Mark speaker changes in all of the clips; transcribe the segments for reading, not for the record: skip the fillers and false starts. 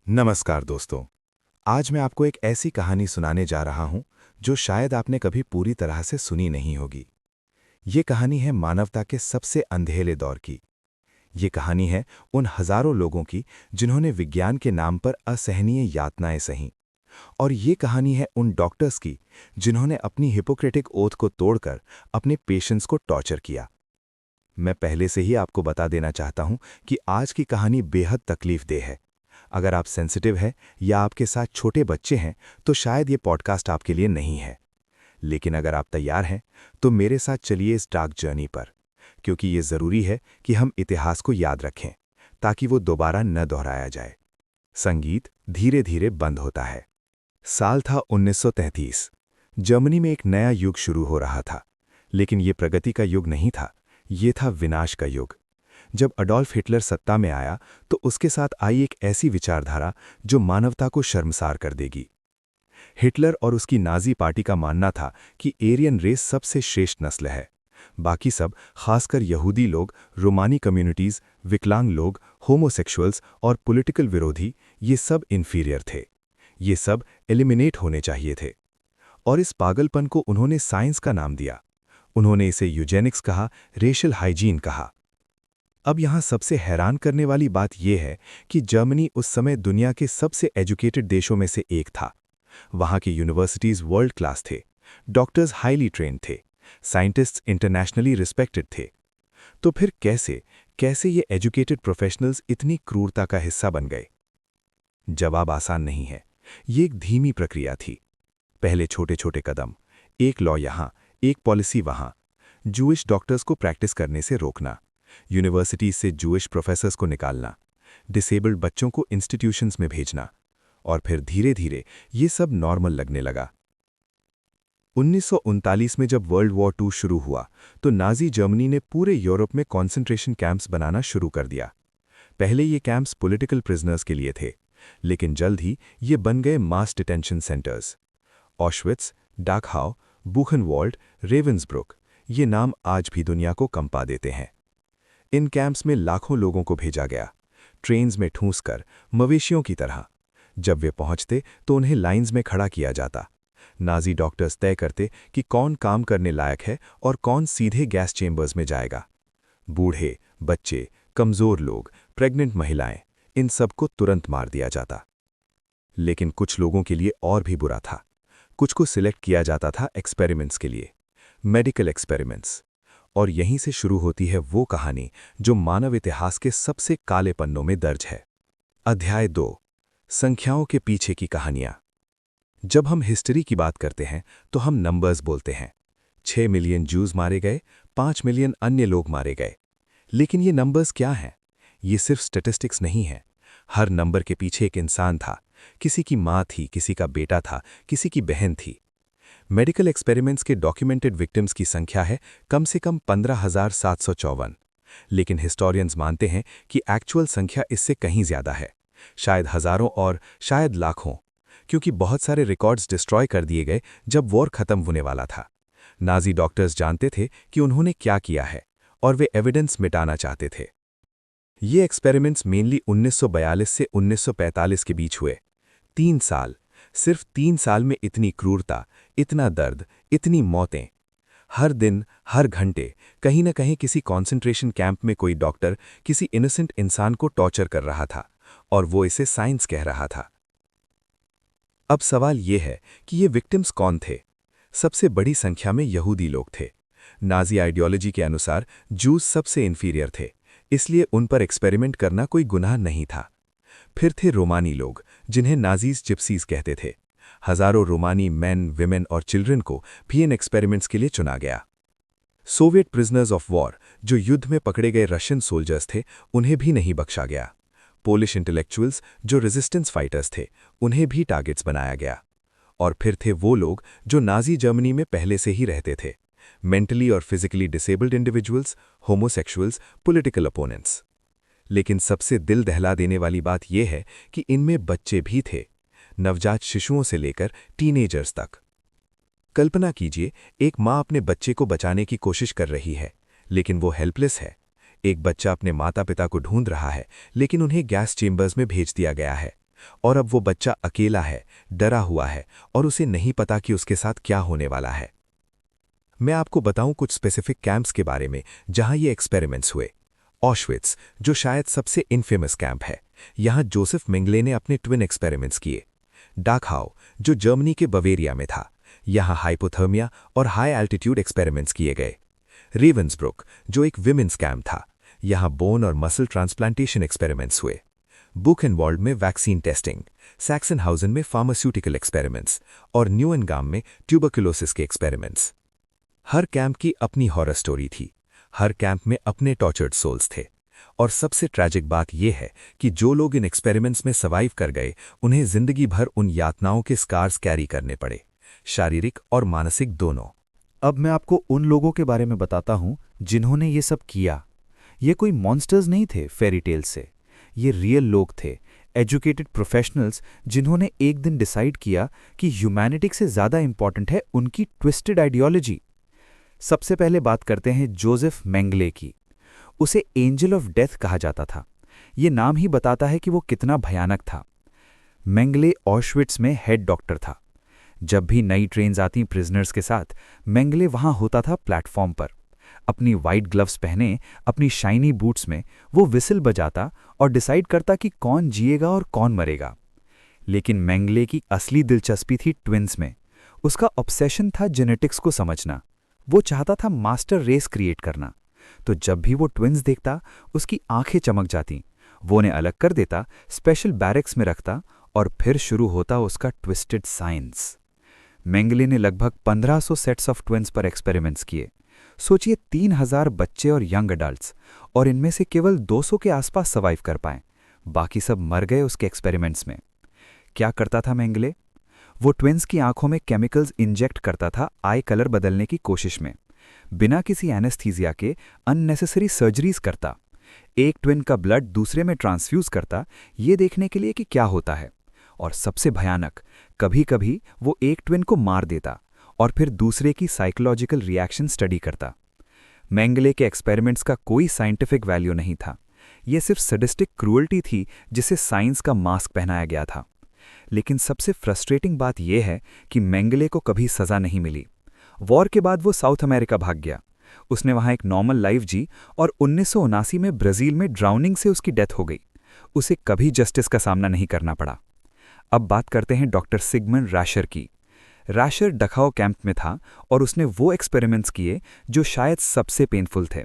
Speaker 1: नमस्कार दोस्तों। आज मैं आपको एक ऐसी कहानी सुनाने जा रहा हूं जो शायद आपने कभी पूरी तरह से सुनी नहीं होगी। ये कहानी है मानवता के सबसे अंधेरे दौर की। ये कहानी है उन हजारों लोगों की जिन्होंने विज्ञान के नाम पर असहनीय यातनाएं सहीं। और ये कहानी है उन डॉक्टर्स की जिन्होंने अपनी हिपोक्रेटिक ओथ को तोड़कर अपने पेशेंट्स को टॉर्चर किया। मैं पहले से ही आपको बता देना चाहता हूं कि आज की कहानी बेहद तकलीफदेह है। अगर आप सेंसिटिव हैं या आपके साथ छोटे बच्चे हैं तो शायद ये पॉडकास्ट आपके लिए नहीं है। लेकिन अगर आप तैयार हैं तो मेरे साथ चलिए इस डार्क जर्नी पर, क्योंकि ये ज़रूरी है कि हम इतिहास को याद रखें ताकि वो दोबारा न दोहराया जाए। संगीत धीरे धीरे बंद होता है। साल था 1933। जर्मनी में एक नया युग शुरू हो रहा था। लेकिन ये प्रगति का युग नहीं था, ये था विनाश का युग। जब अडोल्फ हिटलर सत्ता में आया तो उसके साथ आई एक ऐसी विचारधारा जो मानवता को शर्मसार कर देगी। हिटलर और उसकी नाजी पार्टी का मानना था कि एरियन रेस सबसे श्रेष्ठ नस्ल है। बाकी सब, खासकर यहूदी लोग, रोमानी कम्युनिटीज, विकलांग लोग, होमोसेक्सुअल्स और पॉलिटिकल विरोधी, ये सब इंफीरियर थे। ये सब एलिमिनेट होने चाहिए थे। और इस पागलपन को उन्होंने साइंस का नाम दिया। उन्होंने इसे यूजेनिक्स कहा, रेशियल हाइजीन कहा। अब यहाँ सबसे हैरान करने वाली बात यह है कि जर्मनी उस समय दुनिया के सबसे एजुकेटेड देशों में से एक था। वहाँ की यूनिवर्सिटीज़ वर्ल्ड क्लास थे, डॉक्टर्स हाईली ट्रेन्ड थे, साइंटिस्ट्स इंटरनेशनली रिस्पेक्टेड थे। तो फिर कैसे कैसे ये एजुकेटेड प्रोफेशनल्स इतनी क्रूरता का हिस्सा बन गए? जवाब आसान नहीं है। ये एक धीमी प्रक्रिया थी। पहले छोटे छोटे कदम, एक लॉ यहाँ, एक पॉलिसी वहाँ, जूइश डॉक्टर्स को प्रैक्टिस करने से रोकना, यूनिवर्सिटीज से जूइश प्रोफेसर्स को निकालना, डिसेबल्ड बच्चों को इंस्टीट्यूशंस में भेजना। और फिर धीरे धीरे ये सब नॉर्मल लगने लगा। 1939 में जब वर्ल्ड वॉर II शुरू हुआ तो नाजी जर्मनी ने पूरे यूरोप में कॉन्सेंट्रेशन कैंप्स बनाना शुरू कर दिया। पहले ये कैंप्स पॉलिटिकल प्रिजनर्स के लिए थे, लेकिन जल्द ही ये बन गए मास डिटेंशन सेंटर्स। ऑशविट्स, डाकहाउ, बुखनवाल्ड, रेवेंसब्रुक, ये नाम आज भी दुनिया को कंपा देते हैं। इन कैंप्स में लाखों लोगों को भेजा गया, ट्रेन्स में ठूंसकर, मवेशियों की तरह। जब वे पहुंचते तो उन्हें लाइंस में खड़ा किया जाता। नाजी डॉक्टर्स तय करते कि कौन काम करने लायक है और कौन सीधे गैस चेंबर्स में जाएगा। बूढ़े, बच्चे, कमजोर लोग, प्रेग्नेंट महिलाएं, इन सबको तुरंत मार दिया जाता। लेकिन कुछ लोगों के लिए और भी बुरा था। कुछ को सिलेक्ट किया जाता था एक्सपेरिमेंट्स के लिए, मेडिकल एक्सपेरिमेंट्स। और यहीं से शुरू होती है वो कहानी जो मानव इतिहास के सबसे काले पन्नों में दर्ज है। अध्याय 2, संख्याओं के पीछे की कहानियां। जब हम हिस्ट्री की बात करते हैं तो हम नंबर्स बोलते हैं। 6 मिलियन जूज मारे गए, 5 मिलियन अन्य लोग मारे गए। लेकिन ये नंबर्स क्या हैं? ये सिर्फ स्टैटिस्टिक्स नहीं है। हर नंबर के पीछे एक इंसान था। किसी की माँ थी, किसी का बेटा था, किसी की बहन थी। मेडिकल एक्सपेरिमेंट्स के डॉक्यूमेंटेड विक्टिम्स की संख्या है कम से कम 15,754। लेकिन हिस्टोरियंस मानते हैं कि एक्चुअल संख्या इससे कहीं ज्यादा है, शायद हजारों और शायद लाखों, क्योंकि बहुत सारे रिकॉर्ड्स डिस्ट्रॉय कर दिए गए जब वॉर खत्म होने वाला था। नाजी डॉक्टर्स जानते थे कि उन्होंने क्या किया है और वे एविडेंस मिटाना चाहते थे। ये एक्सपेरिमेंट्स मेनली 1942 से 1945 के बीच हुए। 3 साल, सिर्फ 3 साल में इतनी क्रूरता, इतना दर्द, इतनी मौतें। हर दिन, हर घंटे, कहीं न कहीं किसी कॉन्सेंट्रेशन कैंप में कोई डॉक्टर किसी इनोसेंट इंसान को टॉर्चर कर रहा था, और वो इसे साइंस कह रहा था। अब सवाल ये है कि ये विक्टिम्स कौन थे? सबसे बड़ी संख्या में यहूदी लोग थे। नाजी आइडियोलॉजी के अनुसार जूस सबसे इन्फीरियर थे, इसलिए उन पर एक्सपेरिमेंट करना कोई गुनाह नहीं था। फिर थे रोमानी लोग, जिन्हें नाजीज जिप्सीज कहते थे। हजारों रोमानी मेन, विमेन और चिल्ड्रन को भी इन एक्सपेरिमेंट्स के लिए चुना गया। सोवियत प्रिजनर्स ऑफ वॉर, जो युद्ध में पकड़े गए रशियन सोल्जर्स थे, उन्हें भी नहीं बख्शा गया। पोलिश इंटेलेक्चुअल्स, जो रेजिस्टेंस फाइटर्स थे, उन्हें भी टारगेट्स बनाया गया। और फिर थे वो लोग जो नाजी जर्मनी में पहले से ही रहते थे, मेंटली और physically disabled individuals, homosexuals, political opponents. लेकिन सबसे दिल दहला देने वाली बात यह है कि इनमें बच्चे भी थे, नवजात शिशुओं से लेकर टीनेजर्स तक। कल्पना कीजिए, एक माँ अपने बच्चे को बचाने की कोशिश कर रही है, लेकिन वो हेल्पलेस है। एक बच्चा अपने माता पिता को ढूंढ रहा है, लेकिन उन्हें गैस चेंबर्स में भेज दिया गया है। और अब वो बच्चा अकेला है, डरा हुआ है और उसे नहीं पता कि उसके साथ क्या होने वाला है। मैं आपको बताऊं कुछ स्पेसिफिक कैंप्स के बारे में जहां ये एक्सपेरिमेंट्स हुए। ऑशविट्स, जो शायद सबसे इनफेमस कैंप है, यहां जोसेफ मेंगले ने अपने ट्विन एक्सपेरिमेंट्स किए। डाकहाउ, जो जर्मनी के बवेरिया में था, यहां हाइपोथर्मिया और हाई एल्टीट्यूड एक्सपेरिमेंट्स किए गए। रेवंसब्रुक, जो एक विमेंस कैंप था, यहां बोन और मसल ट्रांसप्लांटेशन एक्सपेरिमेंट्स हुए। बुखेनवाल्ड में वैक्सीन टेस्टिंग, सैक्सनहाउजन में फार्मास्यूटिकल एक्सपेरिमेंट्स और न्यूएनगाम में ट्यूबरकुलोसिस के एक्सपेरिमेंट्स। हर कैंप की अपनी हॉरर स्टोरी थी, हर कैंप में अपने टॉर्चर्ड सोल्स थे। और सबसे ट्रैजिक बात यह है कि जो लोग इन एक्सपेरिमेंट्स में सर्वाइव कर गए, उन्हें जिंदगी भर उन यातनाओं के स्कार्स कैरी करने पड़े, शारीरिक और मानसिक दोनों।
Speaker 2: अब मैं आपको उन लोगों के बारे में बताता हूं जिन्होंने ये सब किया। ये कोई मॉन्स्टर्स नहीं थे फेरी टेल से, ये रियल लोग थे, एजुकेटेड प्रोफेशनल्स जिन्होंने एक दिन डिसाइड किया कि ह्यूमैनिटी से ज़्यादा इंपॉर्टेंट है उनकी ट्विस्टेड आइडियोलॉजी। सबसे पहले बात करते हैं जोसेफ मेंगले की। उसे एंजल ऑफ डेथ कहा जाता था। ये नाम ही बताता है कि वो कितना भयानक था। मेंगले ऑशविट्स में हेड डॉक्टर था। जब भी नई ट्रेन्स आती प्रिजनर्स के साथ, मेंगले वहां होता था प्लेटफॉर्म पर। अपनी वाइट ग्लव्स पहने, अपनी शाइनी बूट्स में वो विसिल बजाता और डिसाइड करता कि कौन जिएगा और कौन मरेगा। लेकिन मेंगले की असली दिलचस्पी थी ट्विन्स में। उसका ऑब्सेशन था जेनेटिक्स को समझना। वो चाहता था मास्टर रेस क्रिएट करना। तो जब भी वो ट्विन्स देखता, उसकी आंखें चमक जाती। वो उन्हें अलग कर देता, स्पेशल बैरक्स में रखता और फिर शुरू होता उसका ट्विस्टेड साइंस। मेंगले ने लगभग 1500 सेट्स ऑफ ट्विन्स पर एक्सपेरिमेंट्स किए। सोचिए 3000 बच्चे और यंग अडल्ट्स, और इनमें से केवल 200 के आसपास सर्वाइव कर पाए। बाकी सब मर गए उसके एक्सपेरिमेंट्स में। क्या करता था मेंगले? वो ट्विन्स की आंखों में केमिकल्स इंजेक्ट करता था आई कलर बदलने की कोशिश में। बिना किसी एनेस्थीसिया के अननेसेसरी सर्जरीज करता। एक ट्विन का ब्लड दूसरे में ट्रांसफ्यूज करता, ये देखने के लिए कि क्या होता है। और सबसे भयानक, कभी कभी वो एक ट्विन को मार देता और फिर दूसरे की साइकोलॉजिकल रिएक्शन स्टडी करता। मेंगले के एक्सपेरिमेंट्स का कोई साइंटिफिक वैल्यू नहीं था। ये सिर्फ सडिस्टिक क्रूअल्टी थी जिसे साइंस का मास्क पहनाया गया था। लेकिन सबसे फ्रस्ट्रेटिंग बात यह है कि मेंगले को कभी सजा नहीं मिली। वॉर के बाद वो साउथ अमेरिका भाग गया। उसने वहां एक नॉर्मल लाइफ जी और 1979 में ब्राजील में ड्राउनिंग से उसकी डेथ हो गई। उसे कभी जस्टिस का सामना नहीं करना पड़ा। अब बात करते हैं डॉक्टर सिगमंड रैशर की। रैशर डखाओ कैंप में था और उसने वो एक्सपेरिमेंट्स किए जो शायद सबसे पेनफुल थे।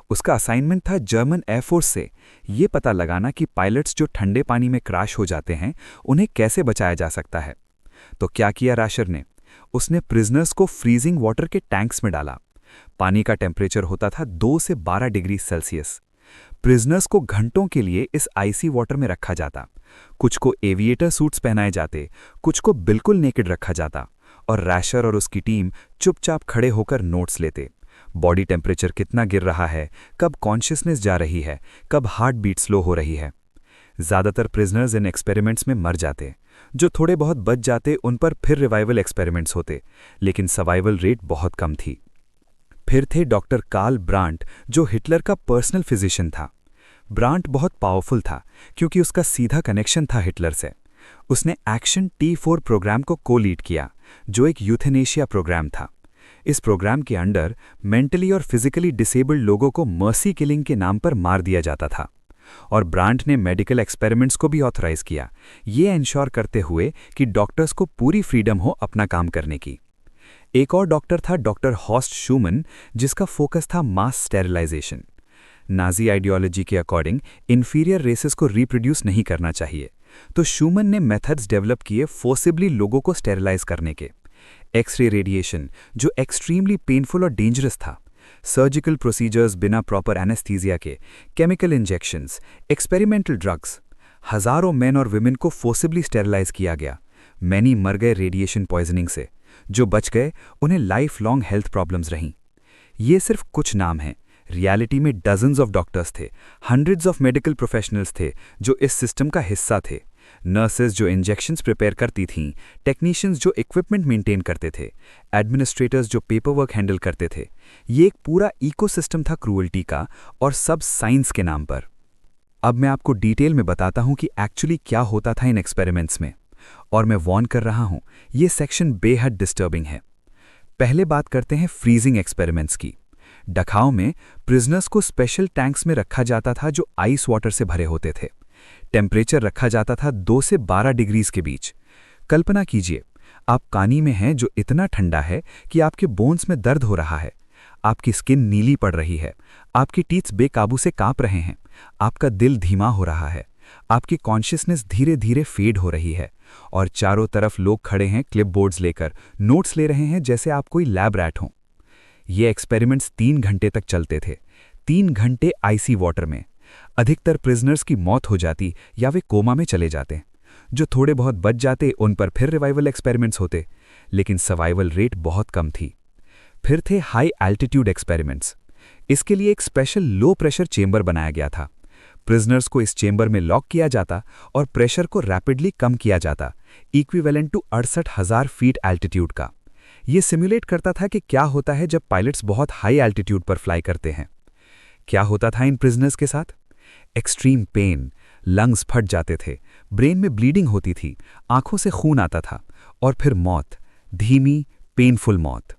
Speaker 2: उसका असाइनमेंट था जर्मन एयरफोर्स से ये पता लगाना कि पायलट्स जो ठंडे पानी में क्रैश हो जाते हैं, उन्हें कैसे बचाया जा सकता है। तो क्या किया रैशर ने? उसने प्रिजनर्स को फ्रीजिंग वाटर के टैंक्स में डाला। पानी का टेम्परेचर होता था 2 से 12 डिग्री सेल्सियस। प्रिजनर्स को घंटों के लिए इस आइसी वाटर में रखा जाता। कुछ को एविएटर सूट्स पहनाए जाते, कुछ को बिल्कुल नेकेड रखा जाता, और रैशर और उसकी टीम चुपचाप खड़े होकर नोट्स लेते। बॉडी टेम्परेचर कितना गिर रहा है, कब कॉन्शियसनेस जा रही है, कब हार्ट बीट स्लो हो रही है। ज़्यादातर प्रिजनर्स इन एक्सपेरिमेंट्स में मर जाते। जो थोड़े बहुत बच जाते उन पर फिर रिवाइवल एक्सपेरिमेंट्स होते, लेकिन सर्वाइवल रेट बहुत कम थी। फिर थे डॉक्टर कार्ल ब्रांट, जो हिटलर का पर्सनल फिजिशियन था। ब्रांट बहुत पावरफुल था क्योंकि उसका सीधा कनेक्शन था हिटलर से। उसने एक्शन T4 प्रोग्राम को को-लीड किया, जो एक यूथेनेशिया प्रोग्राम था। इस प्रोग्राम के अंडर मेंटली और फिजिकली डिसेबल्ड लोगों को मर्सी किलिंग के नाम पर मार दिया जाता था। और ब्रांट ने मेडिकल एक्सपेरिमेंट्स को भी ऑथराइज किया, ये इंश्योर करते हुए कि डॉक्टर्स को पूरी फ्रीडम हो अपना काम करने की। एक और डॉक्टर था डॉक्टर हॉर्स्ट शूमन, जिसका फोकस था मास स्टेरिलाइजेशन। नाजी आइडियोलॉजी के अकॉर्डिंग इंफीरियर रेसेस को रिप्रोड्यूस नहीं करना चाहिए, तो शूमन ने मेथड्स डेवलप किए फोर्सिबली लोगों को स्टेरिलाइज करने के। एक्सरे रेडिएशन, जो एक्सट्रीमली पेनफुल और डेंजरस था, सर्जिकल प्रोसीजर्स बिना प्रॉपर एनेस्थीसिया के, केमिकल इंजेक्शंस, एक्सपेरिमेंटल ड्रग्स। हजारों मेन और विमेन को फोर्सिबली स्टेरिलाइज किया गया। मैनी मर गए रेडिएशन पॉइजनिंग से। जो बच गए उन्हें लाइफ लॉन्ग हेल्थ प्रॉब्लम्स रहीं। ये सिर्फ कुछ नाम हैं, रियलिटी में डजन्स ऑफ डॉक्टर्स थे, हंड्रेड्स ऑफ मेडिकल प्रोफेशनल्स थे जो इस सिस्टम का हिस्सा थे। नर्सेज जो इंजेक्शंस प्रिपेयर करती थीं, टेक्नीशियंस जो इक्विपमेंट मेंटेन करते थे, एडमिनिस्ट्रेटर्स जो पेपर वर्क हैंडल करते थे। ये एक पूरा इकोसिस्टम था क्रूअल्टी का, और सब साइंस के नाम पर। अब मैं आपको डिटेल में बताता हूं कि एक्चुअली क्या होता था इन एक्सपेरिमेंट्स में। और मैं वॉर्न कर रहा हूं, ये सेक्शन बेहद डिस्टर्बिंग है। पहले बात करते हैं फ्रीजिंग एक्सपेरिमेंट्स की। डखाओ में प्रिजनर्स को स्पेशल टैंक्स में रखा जाता था जो आइस वाटर से भरे होते थे। टेम्परेचर रखा जाता था 2 से 12 डिग्रीज के बीच। कल्पना कीजिए, आप पानी में हैं जो इतना ठंडा है कि आपके बोन्स में दर्द हो रहा है, आपकी स्किन नीली पड़ रही है, आपकी टीथ्स बेकाबू से कांप रहे हैं, आपका दिल धीमा हो रहा है, आपकी कॉन्शियसनेस धीरे धीरे फेड हो रही है, और चारों तरफ लोग खड़े हैं क्लिपबोर्ड्स लेकर, नोट्स ले रहे हैं जैसे आप कोई लैब रैट हों। ये एक्सपेरिमेंट्स 3 घंटे तक चलते थे। 3 घंटे आइसी वाटर में। अधिकतर प्रिजनर्स की मौत हो जाती या वे कोमा में चले जाते। जो थोड़े बहुत बच जाते उन पर फिर रिवाइवल एक्सपेरिमेंट्स होते, लेकिन सर्वाइवल रेट बहुत कम थी। फिर थे हाई एल्टीट्यूड एक्सपेरिमेंट्स। इसके लिए एक स्पेशल लो प्रेशर चेंबर बनाया गया था। प्रिजनर्स को इस चेंबर में लॉक किया जाता और प्रेशर को रैपिडली कम किया जाता, इक्विवेलेंट टू 68,000 फीट एल्टीट्यूड का। ये सिमुलेट करता था कि क्या होता है जब पायलट्स बहुत हाई एल्टीट्यूड पर फ्लाई करते हैं। क्या होता था इन प्रिजनर्स के साथ? एक्सट्रीम पेन, लंग्स फट जाते थे, ब्रेन में ब्लीडिंग होती थी, आंखों से खून आता था, और फिर मौत, धीमी पेनफुल मौत।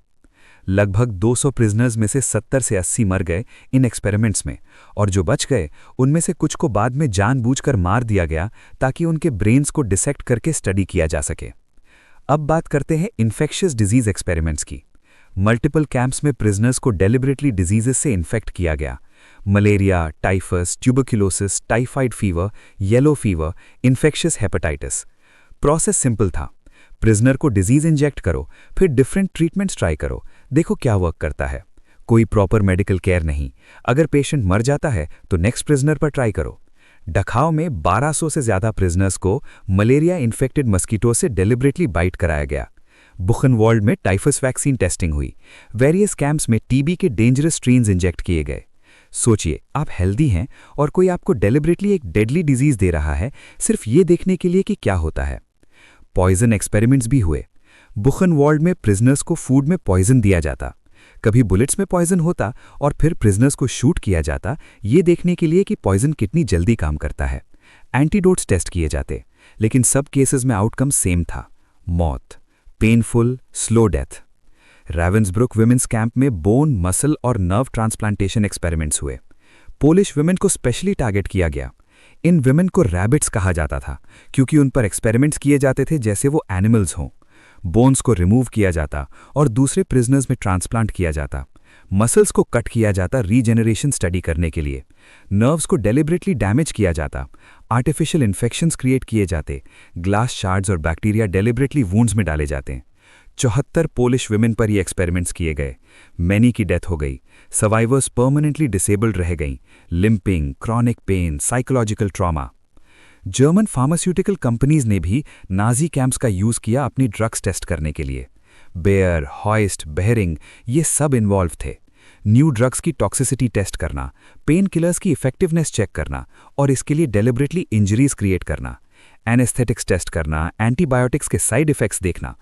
Speaker 2: लगभग 200 प्रिजनर्स में से 70 से 80 मर गए इन एक्सपेरिमेंट्स में, और जो बच गए उनमें से कुछ को बाद में जानबूझकर मार दिया गया ताकि उनके ब्रेन्स को डिसेक्ट करके स्टडी किया जा सके। अब बात करते हैं इन्फेक्शियस डिजीज एक्सपेरिमेंट्स की। मल्टीपल कैंप्स में प्रिजनर्स को डेलिबरेटली डिजीजेस से इन्फेक्ट किया गया। Malaria, typhus, tuberculosis, typhoid fever, yellow fever, infectious hepatitis. Process simple था। प्रिजनर को डिजीज इंजेक्ट करो, फिर डिफरेंट ट्रीटमेंट्स ट्राई करो, देखो क्या वर्क करता है। कोई प्रॉपर मेडिकल केयर नहीं। अगर पेशेंट मर जाता है तो नेक्स्ट प्रिजनर पर ट्राई करो। डखाओ में 1200 से ज्यादा प्रिजनर्स को मलेरिया इन्फेक्टेड मस्कीटो से डेलिबरेटली बाइट कराया गया। बुखनवाल्ड में टाइफस वैक्सीन टेस्टिंग हुई। वेरियस कैंप्स में टीबी के डेंजरस स्ट्रेन्स इंजेक्ट किए गए। सोचिए, आप हेल्दी हैं और कोई आपको डेलिबरेटली एक डेडली डिजीज दे रहा है, सिर्फ ये देखने के लिए कि क्या होता है। पॉइजन एक्सपेरिमेंट्स भी हुए। बुखनवाल्ड में प्रिजनर्स को फूड में पॉइजन दिया जाता, कभी बुलेट्स में पॉइजन होता और फिर प्रिजनर्स को शूट किया जाता, ये देखने के लिए कि पॉइजन कितनी जल्दी काम करता है। एंटीडोट्स टेस्ट किए जाते, लेकिन सब केसेस में आउटकम सेम था, मौत, painful slow death. Ravensbruck women's camp में बोन, मसल और नर्व ट्रांसप्लांटेशन एक्सपेरिमेंट्स हुए। पोलिश विमेन को स्पेशली टारगेट किया गया। इन विमेन को रैबिट्स कहा जाता था क्योंकि उन पर एक्सपेरिमेंट्स किए जाते थे जैसे वो एनिमल्स हों। बोन्स को रिमूव किया जाता और दूसरे प्रिजनर्स में ट्रांसप्लांट किया जाता। मसल्स को कट किया जाता रीजेनरेशन स्टडी करने के लिए। नर्व्स को डेलिबरेटली डैमेज किया जाता। आर्टिफिशियल इन्फेक्शंस क्रिएट किए जाते। ग्लास शार्ड्स और बैक्टीरिया डेलिबरेटली वुंड्स में डाले जाते। 74 पोलिश विमेन पर ये एक्सपेरिमेंट्स किए गए। मैनी की डेथ हो गई। सर्वाइवर्स परमानेंटली डिसेबल्ड रह गईं। Limping, chronic pain, psychological trauma. German pharmaceutical companies ने भी नाजी कैंप्स का यूज किया अपनी ड्रग्स टेस्ट करने के लिए। बेयर, हॉइस्ट, बेहरिंग, ये सब इन्वॉल्व थे। न्यू ड्रग्स की टॉक्सिसिटी टेस्ट करना, पेन किलर्स की इफेक्टिवनेस चेक करना और इसके लिए डेलिबरेटली इंजरीज क्रिएट करना, एनेस्थेटिक्स टेस्ट करना, एंटीबायोटिक्स के साइड इफेक्ट्स देखना।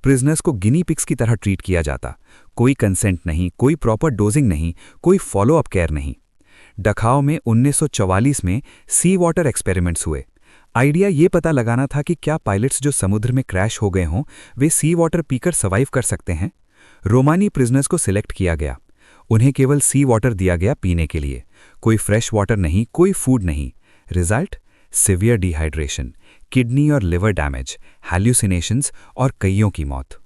Speaker 2: प्रिजनर्स को गिनी पिग्स की तरह ट्रीट किया जाता। कोई कंसेंट नहीं, कोई प्रॉपर डोजिंग नहीं, कोई फॉलोअप केयर नहीं। डखाओ में 1944 में सी वाटर एक्सपेरिमेंट्स हुए। आइडिया ये पता लगाना था कि क्या पायलट्स जो समुद्र में क्रैश हो गए हों वे सी वाटर पीकर सर्वाइव कर सकते हैं। रोमानी प्रिजनर्स को सिलेक्ट किया गया। उन्हें केवल सी वाटर दिया गया पीने के लिए। कोई फ्रेश वाटर नहीं, कोई फूड नहीं। रिजल्ट? सिवियर डिहाइड्रेशन, किडनी और लिवर डैमेज, हैल्यूसिनेशंस और कईयों की मौत।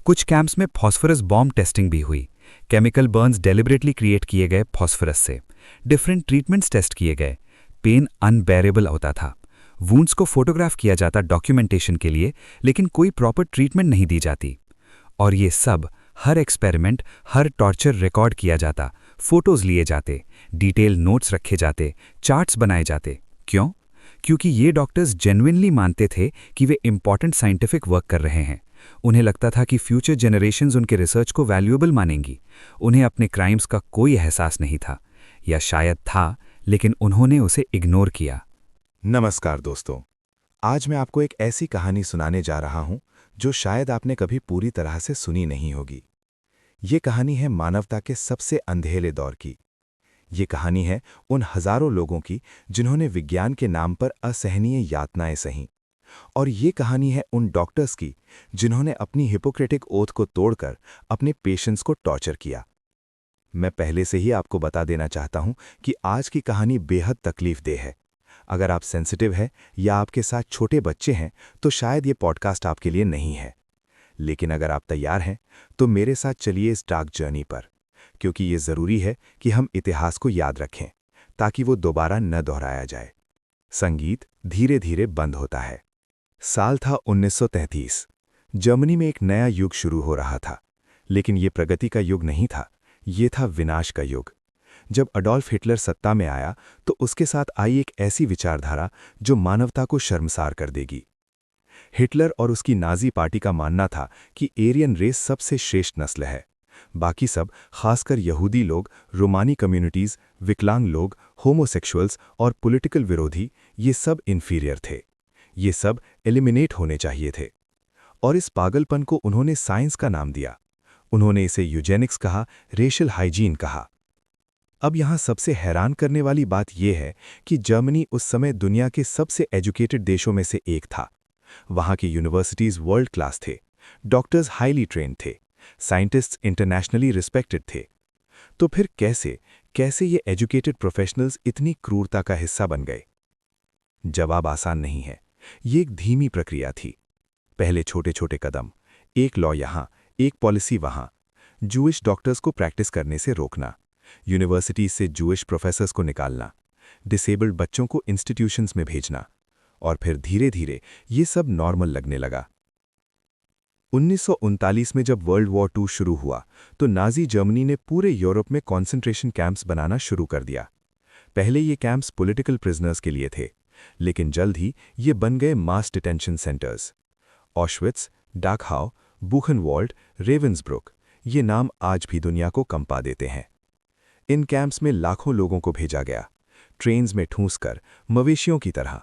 Speaker 2: कुछ कैंप्स में फॉस्फोरस बॉम्ब टेस्टिंग भी हुई। केमिकल बर्न्स डेलिबरेटली क्रिएट किए गए फॉस्फोरस से। डिफरेंट ट्रीटमेंट्स टेस्ट किए गए। पेन अनबेरेबल होता था। वुंड्स को फोटोग्राफ किया जाता डॉक्यूमेंटेशन के लिए, लेकिन कोई प्रॉपर ट्रीटमेंट नहीं दी जाती। और ये सब, हर एक्सपेरिमेंट, हर टॉर्चर रिकॉर्ड किया जाता, फोटोज लिए जाते, डिटेल नोट्स रखे जाते, चार्ट्स बनाए जाते। क्यों? क्योंकि ये डॉक्टर्स जेन्युइनली मानते थे कि वे इंपॉर्टेंट साइंटिफिक वर्क कर रहे हैं। उन्हें लगता था कि फ्यूचर जनरेशंस उनके रिसर्च को वैल्यूएबल मानेंगी। उन्हें अपने क्राइम्स का कोई एहसास नहीं था, या शायद था, लेकिन उन्होंने उसे इग्नोर किया।
Speaker 1: नमस्कार दोस्तों, आज मैं आपको एक ऐसी कहानी सुनाने जा रहा हूं जो शायद आपने कभी पूरी तरह से सुनी नहीं होगी। ये कहानी है मानवता के सबसे अंधेरे दौर की। ये कहानी है उन हजारों लोगों की जिन्होंने विज्ञान के नाम पर असहनीय यातनाएं सहीं। और ये कहानी है उन डॉक्टर्स की जिन्होंने अपनी हिपोक्रेटिक ओथ को तोड़कर अपने पेशेंट्स को टॉर्चर किया। मैं पहले से ही आपको बता देना चाहता हूं कि आज की कहानी बेहद तकलीफदेह है। अगर आप सेंसिटिव हैं या आपके साथ छोटे बच्चे हैं तो शायद ये पॉडकास्ट आपके लिए नहीं है। लेकिन अगर आप तैयार हैं तो मेरे साथ चलिए इस डार्क जर्नी पर, क्योंकि ये ज़रूरी है कि हम इतिहास को याद रखें ताकि वो दोबारा न दोहराया जाए। संगीत धीरे धीरे बंद होता है। साल था 1933। जर्मनी में एक नया युग शुरू हो रहा था, लेकिन ये प्रगति का युग नहीं था, ये था विनाश का युग। जब अडोल्फ हिटलर सत्ता में आया तो उसके साथ आई एक ऐसी विचारधारा जो मानवता को शर्मसार कर देगी। हिटलर और उसकी नाजी पार्टी का मानना था कि एरियन रेस सबसे श्रेष्ठ नस्ल है। बाकी सब, खासकर यहूदी लोग, रोमानी कम्युनिटीज, विकलांग लोग, होमोसेक्सुअल्स और पॉलिटिकल विरोधी, ये सब इन्फीरियर थे। ये सब एलिमिनेट होने चाहिए थे। और इस पागलपन को उन्होंने साइंस का नाम दिया। उन्होंने इसे यूजेनिक्स कहा, रेशियल हाइजीन कहा। अब यहाँ सबसे हैरान करने वाली बात यह है कि जर्मनी उस समय दुनिया के सबसे एजुकेटेड देशों में से एक था। वहाँ की यूनिवर्सिटीज़ वर्ल्ड क्लास थे, डॉक्टर्स हाईली ट्रेन्ड थे, साइंटिस्ट्स इंटरनेशनली रिस्पेक्टेड थे। तो फिर कैसे ये एजुकेटेड प्रोफेशनल्स इतनी क्रूरता का हिस्सा बन गए? जवाब आसान नहीं है। ये एक धीमी प्रक्रिया थी। पहले छोटे छोटे कदम, एक लॉ यहाँ, एक पॉलिसी वहाँ, जूइश डॉक्टर्स को प्रैक्टिस करने से रोकना, यूनिवर्सिटीज से जूइश प्रोफेसर्स को निकालना, डिसेबल्ड बच्चों को इंस्टीट्यूशंस में भेजना, और फिर धीरे धीरे ये सब नॉर्मल लगने लगा। 1939 में जब वर्ल्ड वॉर II शुरू हुआ तो नाजी जर्मनी ने पूरे यूरोप में कॉन्सेंट्रेशन कैंप्स बनाना शुरू कर दिया। पहले ये कैंप्स पॉलिटिकल प्रिजनर्स के लिए थे, लेकिन जल्द ही ये बन गए मास डिटेंशन सेंटर्स। ऑशविट्स, डाकहाउ, बुखनवाल्ड, रेवेंसब्रुक, ये नाम आज भी दुनिया को कंपा देते हैं। इन कैंप्स में लाखों लोगों को भेजा गया, ट्रेन्स में ठूंसकर, मवेशियों की तरह।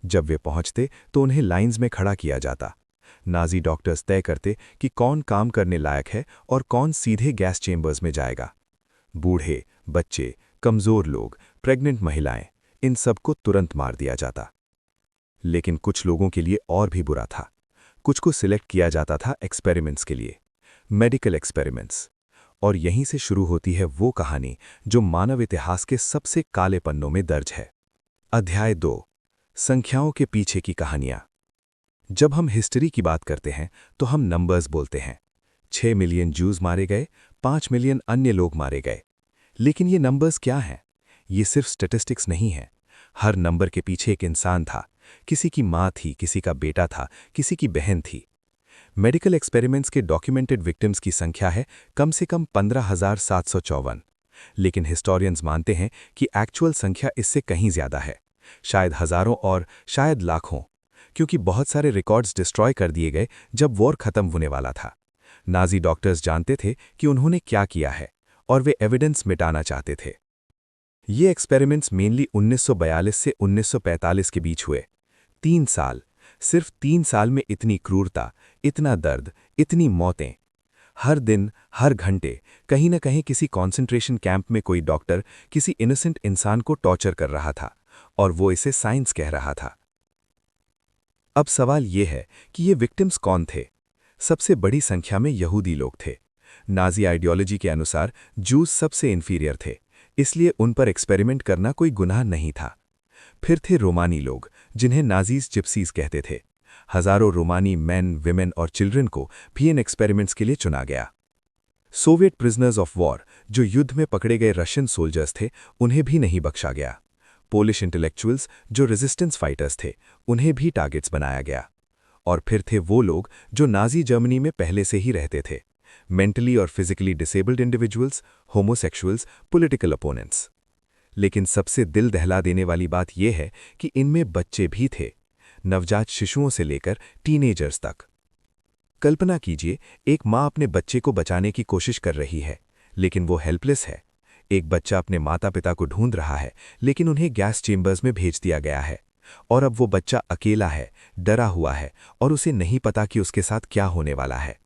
Speaker 1: जब वे पहुंचते तो उन्हें लाइंस में खड़ा किया जाता। नाजी डॉक्टर्स तय करते कि कौन काम करने लायक है और कौन सीधे गैस चेंबर्स में जाएगा। बूढ़े, बच्चे, कमज़ोर लोग, प्रेग्नेंट महिलाएं, इन सबको तुरंत मार दिया जाता। लेकिन कुछ लोगों के लिए और भी बुरा था। कुछ को सिलेक्ट किया जाता था एक्सपेरिमेंट्स के लिए, मेडिकल एक्सपेरिमेंट्स। और यहीं से शुरू होती है वो कहानी जो मानव इतिहास के सबसे काले पन्नों में दर्ज है। अध्याय 2, संख्याओं के पीछे की कहानियां। जब हम हिस्ट्री की बात करते हैं तो हम नंबर्स बोलते हैं। 6 मिलियन जूज मारे गए, 5 मिलियन अन्य लोग मारे गए। लेकिन ये नंबर्स क्या हैं? ये सिर्फ स्टैटिस्टिक्स नहीं है। हर नंबर के पीछे एक इंसान था। किसी की माँ थी, किसी का बेटा था, किसी की बहन थी। मेडिकल एक्सपेरिमेंट्स के डॉक्यूमेंटेड विक्टिम्स की संख्या है कम से कम 15,754। लेकिन हिस्टोरियंस मानते हैं कि एक्चुअल संख्या इससे कहीं ज्यादा है, शायद हजारों और शायद लाखों, क्योंकि बहुत सारे रिकॉर्ड्स डिस्ट्रॉय कर दिए गए जब वॉर खत्म होने वाला था। नाजी डॉक्टर्स जानते थे कि उन्होंने क्या किया है और वे एविडेंस मिटाना चाहते थे। ये एक्सपेरिमेंट्स मेनली 1942 से 1945 के बीच हुए। 3 साल, सिर्फ 3 साल में इतनी क्रूरता, इतना दर्द, इतनी मौतें। हर दिन, हर घंटे, कहीं न कहीं किसी कॉन्सेंट्रेशन कैंप में कोई डॉक्टर किसी इनोसेंट इंसान को टॉर्चर कर रहा था, और वो इसे साइंस कह रहा था। अब सवाल ये है कि ये विक्टिम्स कौन थे? सबसे बड़ी संख्या में यहूदी लोग थे। नाजी आइडियोलॉजी के अनुसार जूस सबसे इन्फीरियर थे, इसलिए उन पर एक्सपेरिमेंट करना कोई गुनाह नहीं था। फिर थे रोमानी लोग, जिन्हें नाजीज जिप्सीज कहते थे। हजारों रोमानी मैन, विमेन और चिल्ड्रन को भी इन एक्सपेरिमेंट्स के लिए चुना गया। सोवियत प्रिजनर्स ऑफ वॉर, जो युद्ध में पकड़े गए रशियन सोल्जर्स थे, उन्हें भी नहीं बख्शा गया। पोलिश इंटेलेक्चुअल्स, जो रेजिस्टेंस फाइटर्स थे, उन्हें भी टारगेट्स बनाया गया। और फिर थे वो लोग जो नाजी जर्मनी में पहले से ही रहते थे, मेंटली और physically disabled individuals, homosexuals, political opponents. लेकिन सबसे दिल दहला देने वाली बात यह है कि इनमें बच्चे भी थे, नवजात शिशुओं से लेकर टीनेजर्स तक। कल्पना कीजिए, एक माँ अपने बच्चे को बचाने की कोशिश कर रही है, लेकिन वो हेल्पलेस है। एक बच्चा अपने माता पिता को ढूंढ रहा है, लेकिन उन्हें गैस चेंबर्स में भेज दिया गया है। और अब वो बच्चा अकेला है, डरा हुआ है, और उसे नहीं पता कि उसके साथ क्या होने वाला है।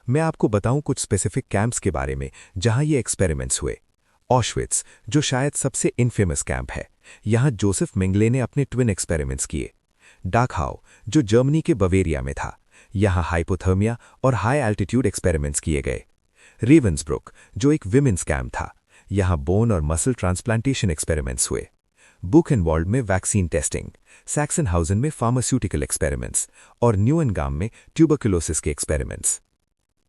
Speaker 1: मैं आपको बताऊं कुछ स्पेसिफिक कैंप्स के बारे में जहां ये एक्सपेरिमेंट्स हुए। ऑशविट्स, जो शायद सबसे इनफेमस कैंप है, यहाँ जोसेफ मेंगले ने अपने ट्विन एक्सपेरिमेंट्स किए। डाकहाउ, जो जर्मनी के बवेरिया में था, यहाँ हाइपोथर्मिया और हाई एल्टीट्यूड एक्सपेरिमेंट्स किए गए। रेवंसब्रुक, जो एक विमेंस कैंप था, यहाँ बोन और मसल ट्रांसप्लांटेशन एक्सपेरिमेंट्स हुए। बुखेनवाल्ड में वैक्सीन टेस्टिंग, सैक्सनहाउजन में फार्मास्यूटिकल एक्सपेरिमेंट्स और न्यूएनगाम में ट्यूबरकुलोसिस के एक्सपेरिमेंट्स।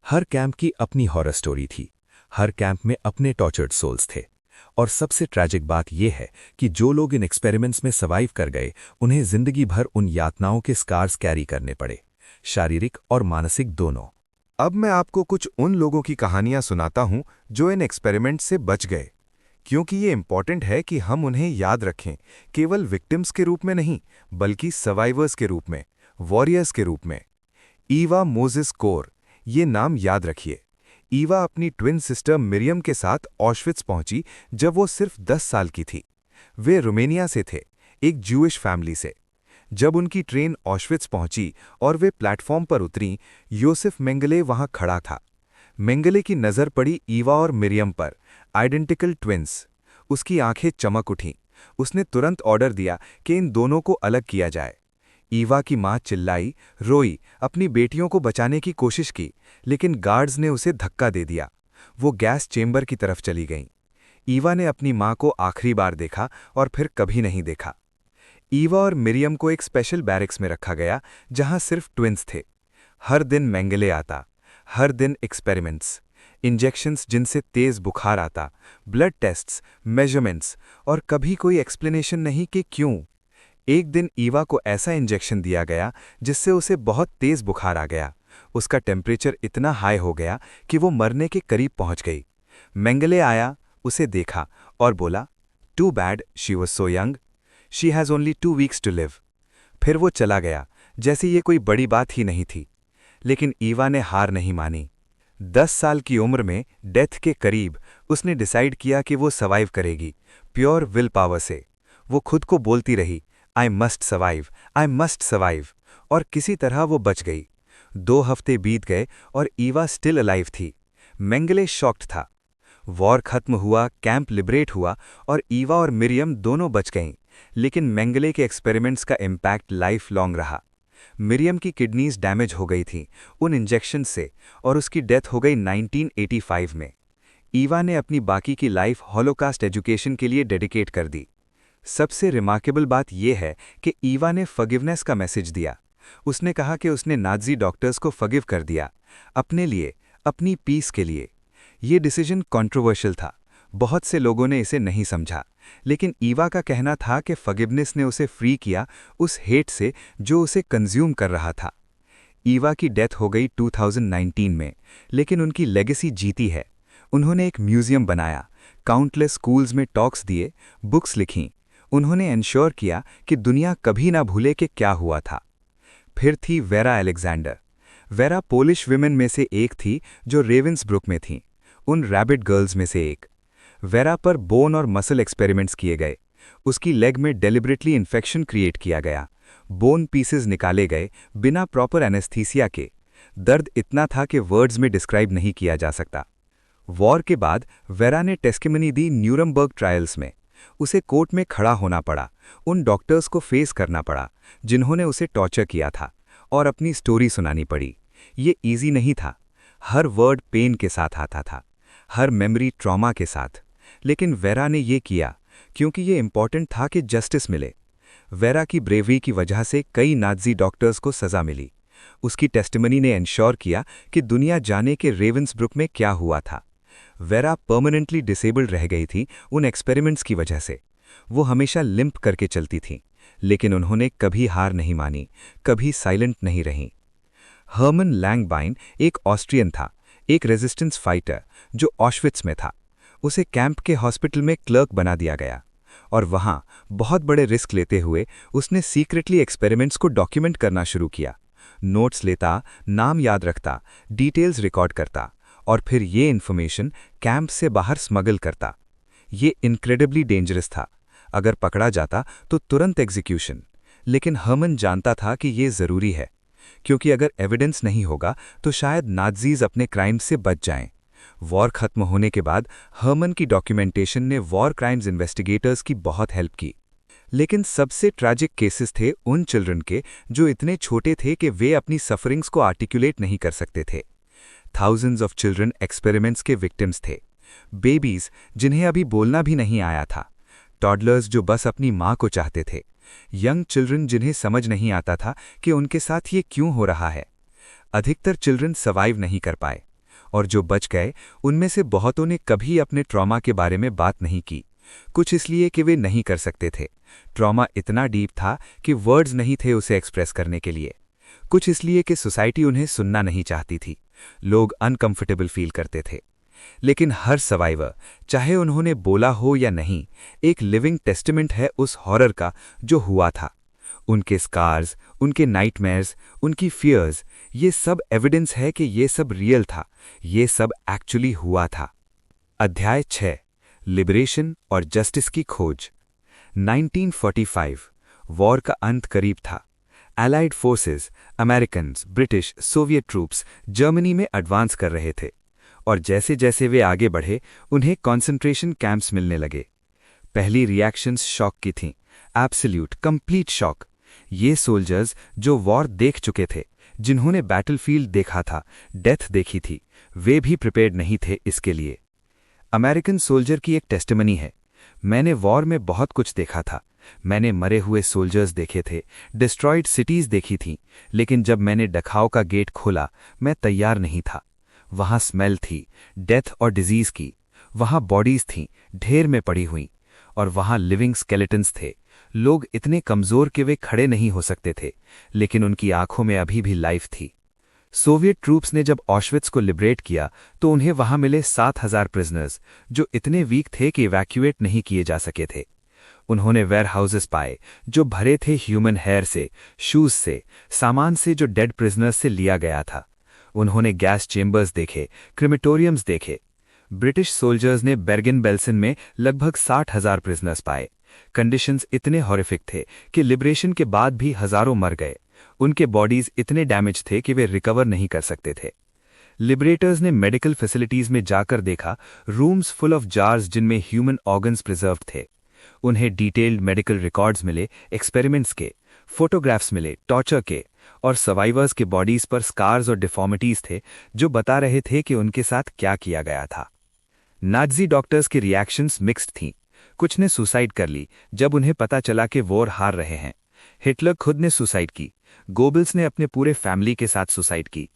Speaker 1: हर कैंप की अपनी हॉरर स्टोरी थी, हर कैंप में अपने टॉर्चर्ड सोल्स थे। और सबसे ट्रैजिक बात यह है कि जो लोग इन एक्सपेरिमेंट्स में सर्वाइव कर गए, उन्हें जिंदगी भर उन यातनाओं के स्कार्स कैरी करने पड़े, शारीरिक और मानसिक दोनों।
Speaker 3: अब मैं आपको कुछ उन लोगों की कहानियां सुनाता हूं जो इन एक्सपेरिमेंट से बच गए, क्योंकि ये इंपॉर्टेंट है कि हम उन्हें याद रखें, केवल विक्टिम्स के रूप में नहीं, बल्कि सर्वाइवर्स के रूप में, वॉरियर्स के रूप में। ईवा मोजेस कोर, ये नाम याद रखिए। ईवा अपनी ट्विन सिस्टर मिरियम के साथ ऑशविट्स पहुंची जब वो सिर्फ 10 साल की थी। वे रोमेनिया से थे, एक ज्यूइश फैमिली से। जब उनकी ट्रेन ऑशविट्स पहुंची और वे प्लेटफॉर्म पर उतरीं, योसेफ मेंगले वहां खड़ा था। मेंगले की नज़र पड़ी ईवा और मिरियम पर, आइडेंटिकल ट्विन्स। उसकी आंखें चमक उठीं। उसने तुरंत ऑर्डर दिया कि इन दोनों को अलग किया जाए। ईवा की मां चिल्लाई, रोई, अपनी बेटियों को बचाने की कोशिश की, लेकिन गार्ड्स ने उसे धक्का दे दिया। वो गैस चेंबर की तरफ चली गईं। ईवा ने अपनी मां को आखिरी बार देखा और फिर कभी नहीं देखा। ईवा और मिरियम को एक स्पेशल बैरिक्स में रखा गया, जहां सिर्फ ट्विन्स थे। हर दिन मेंगले आता, हर दिन एक्सपेरिमेंट्स, इंजेक्शंस जिनसे तेज बुखार आता, ब्लड टेस्ट्स, मेजरमेंट्स, और कभी कोई एक्सप्लेनेशन नहीं कि क्यों। एक दिन ईवा को ऐसा इंजेक्शन दिया गया जिससे उसे बहुत तेज बुखार आ गया। उसका टेम्परेचर इतना हाई हो गया कि वो मरने के करीब पहुंच गई। मेंगले आया, उसे देखा और बोला, too bad she was so young, she has only 2 weeks to live. फिर वो चला गया, जैसे ये कोई बड़ी बात ही नहीं थी। लेकिन ईवा ने हार नहीं मानी। 10 साल की उम्र में, डेथ के करीब, उसने डिसाइड किया कि वो सर्वाइव करेगी, प्योर विल पावर से। वो खुद को बोलती रही, I must survive, I must survive, और किसी तरह वो बच गई। 2 हफ्ते बीत गए और ईवा स्टिल अलाइव थी। मेंगले शॉक्ड था। वॉर खत्म हुआ, कैंप लिबरेट हुआ और ईवा और मिरियम दोनों बच गईं, लेकिन मेंगले के एक्सपेरिमेंट्स का इम्पैक्ट लाइफ लॉन्ग रहा। मिरियम की किडनीज डैमेज हो गई थीं उन इंजेक्शन से, और उसकी डेथ हो गई 1985 में। ईवा ने अपनी बाकी की लाइफ हॉलोकास्ट एजुकेशन के लिए डेडिकेट कर दी। सबसे रिमार्केबल बात यह है कि ईवा ने फॉरगिवनेस का मैसेज दिया। उसने कहा कि उसने नाज़ी डॉक्टर्स को फॉरगिव कर दिया, अपने लिए, अपनी पीस के लिए। ये डिसीजन कंट्रोवर्शियल था, बहुत से लोगों ने इसे नहीं समझा, लेकिन ईवा का कहना था कि फॉरगिवनेस ने उसे फ्री किया उस हेट से जो उसे कंज्यूम कर रहा था। ईवा की डेथ हो गई 2019 में, लेकिन उनकी लेगेसी जीती है। उन्होंने एक म्यूजियम बनाया, काउंटलेस स्कूल्स में टॉक्स दिए, बुक्स लिखीं। उन्होंने एंश्योर किया कि दुनिया कभी ना भूले कि क्या हुआ था। फिर थी vera Alexander. Vera Polish women में से एक थी जो रेवेंसब्रुक में थीं, उन रैबिट गर्ल्स में से एक। वेरा पर बोन और मसल एक्सपेरिमेंट्स किए गए। उसकी लेग में डेलिबरेटली इन्फेक्शन क्रिएट किया गया। बोन पीसेस निकाले गए बिना प्रॉपर एनेस्थीसिया के। दर्द इतना था कि वर्ड्स में डिस्क्राइब नहीं किया जा सकता। वॉर के बाद वेरा ने टेस्टिमनी दी न्यूरमबर्ग ट्रायल्स में। उसे कोर्ट में खड़ा होना पड़ा, उन डॉक्टर्स को फेस करना पड़ा जिन्होंने उसे टॉर्चर किया था, और अपनी स्टोरी सुनानी पड़ी। ये इजी नहीं था। हर वर्ड पेन के साथ आता था, हर मेमोरी ट्रॉमा के साथ। लेकिन वेरा ने ये किया क्योंकि ये इंपॉर्टेंट था कि जस्टिस मिले। वेरा की ब्रेवरी की वजह से कई नाज़ी डॉक्टर्स को सज़ा मिली। उसकी टेस्टिमनी ने एंश्योर किया कि दुनिया जाने कि रेवेंसब्रुक में क्या हुआ था। वेरा परमानेंटली डिसेबल्ड रह गई थी उन एक्सपेरिमेंट्स की वजह से। वो हमेशा लिम्प करके चलती थीं, लेकिन उन्होंने कभी हार नहीं मानी, कभी साइलेंट नहीं रहीं। हर्मन लैंगबाइन एक ऑस्ट्रियन था, एक रेजिस्टेंस फाइटर जो ऑशविट्स में था। उसे कैंप के हॉस्पिटल में क्लर्क बना दिया गया, और वहाँ बहुत बड़े रिस्क लेते हुए उसने सीक्रेटली एक्सपेरिमेंट्स को डॉक्यूमेंट करना शुरू किया। नोट्स लेता, नाम याद रखता, डिटेल्स रिकॉर्ड करता, और फिर ये इन्फॉर्मेशन कैंप से बाहर स्मगल करता। ये इनक्रेडिबली डेंजरस था। अगर पकड़ा जाता तो तुरंत एग्जीक्यूशन। लेकिन हर्मन जानता था कि ये ज़रूरी है, क्योंकि अगर एविडेंस नहीं होगा तो शायद नाज़ीज़ अपने क्राइम से बच जाएं। वॉर खत्म होने के बाद हर्मन की डॉक्यूमेंटेशन ने वॉर क्राइम्स इन्वेस्टिगेटर्स की बहुत हेल्प की। लेकिन सबसे ट्रैजिक केसेस थे उन चिल्ड्रन के जो इतने छोटे थे कि वे अपनी सफरिंग्स को आर्टिकुलेट नहीं कर सकते थे। थाउजेंड्स ऑफ चिल्ड्रन एक्सपेरिमेंट्स के विक्टिम्स थे। बेबीज जिन्हें अभी बोलना भी नहीं आया था, टॉडलर्स जो बस अपनी माँ को चाहते थे, यंग चिल्ड्रन जिन्हें समझ नहीं आता था कि उनके साथ ये क्यों हो रहा है। अधिकतर चिल्ड्रन सर्वाइव नहीं कर पाए, और जो बच गए उनमें से बहुतों ने कभी अपने ट्रॉमा के बारे में बात नहीं की। कुछ इसलिए कि वे नहीं कर सकते थे, ट्रॉमा इतना डीप था कि वर्ड्स नहीं थे उसे एक्सप्रेस करने के लिए। कुछ इसलिए कि सोसाइटी उन्हें सुनना नहीं चाहती थी, लोग अनकंफर्टेबल फील करते थे। लेकिन हर सर्वाइवर, चाहे उन्होंने बोला हो या नहीं, एक लिविंग टेस्टिमेंट है उस हॉरर का जो हुआ था। उनके स्कार्स, उनके नाइटमेयर्स, उनकी फियर्स, ये सब एविडेंस है कि ये सब रियल था, ये सब एक्चुअली हुआ था। अध्याय 6, लिबरेशन और जस्टिस की खोज। 1945, वॉर का अंत करीब था। Allied forces, Americans, British, Soviet troops Germany में एडवांस कर रहे थे, और जैसे जैसे वे आगे बढ़े उन्हें कॉन्सेंट्रेशन कैंप्स मिलने लगे। पहली रिएक्शंस शॉक की थीं, एब्सोल्यूट कंप्लीट शॉक। ये सोल्जर्स जो वॉर देख चुके थे, जिन्होंने बैटलफील्ड देखा था, डेथ देखी थी, वे भी प्रिपेयर्ड नहीं थे इसके लिए। अमेरिकन सोल्जर की एक टेस्टिमनी है, मैंने वॉर में बहुत कुछ देखा था। मैंने मरे हुए सोल्जर्स देखे थे, डिस्ट्रॉयड सिटीज देखी थीं, लेकिन जब मैंने डखाव का गेट खोला मैं तैयार नहीं था। वहां स्मेल थी, डेथ और डिजीज की। वहां बॉडीज थीं, ढेर में पड़ी हुई, और वहां लिविंग स्केलेटन्स थे। लोग इतने कमजोर कि वे खड़े नहीं हो सकते थे, लेकिन उनकी आंखों में अभी भी लाइफ थी। सोवियत ट्रूप्स ने जब ऑश्विट्स को लिबरेट किया तो उन्हें वहां मिले 7,000 प्रिजनर्स जो इतने वीक थे कि इवैक्यूएट नहीं किए जा सके थे। उन्होंने वेयरहाउसेस पाए जो भरे थे ह्यूमन हेयर से, शूज से, सामान से जो डेड प्रिजनर्स से लिया गया था। उन्होंने गैस चेम्बर्स देखे, क्रिमेटोरियम्स देखे। ब्रिटिश सोल्जर्स ने बेर्गन बेल्सन में लगभग 60,000 प्रिजनर्स पाए। कंडीशंस इतने हॉरिफिक थे कि लिबरेशन के बाद भी हजारों मर गए। उनके बॉडीज इतने डैमेज थे कि वे रिकवर नहीं कर सकते थे। लिबरेटर्स ने मेडिकल फैसिलिटीज में जाकर देखा, रूम्स फुल ऑफ जार्स जिनमें ह्यूमन ऑर्गन्स प्रिजर्व थे। उन्हें डिटेल्ड मेडिकल रिकॉर्ड्स मिले, एक्सपेरिमेंट्स के, फोटोग्राफ्स मिले, टॉर्चर के, और सर्वाइवर्स के बॉडीज पर स्कार्स और डिफॉर्मिटीज थे जो बता रहे थे कि उनके साथ क्या किया गया था। नाज़ी डॉक्टर्स की रिएक्शंस मिक्स्ड थीं। कुछ ने सुसाइड कर ली जब उन्हें पता चला कि वॉर हार रहे हैं। हिटलर खुद ने सुसाइड की। गोबल्स ने अपने पूरे फैमिली के साथ सुसाइड की।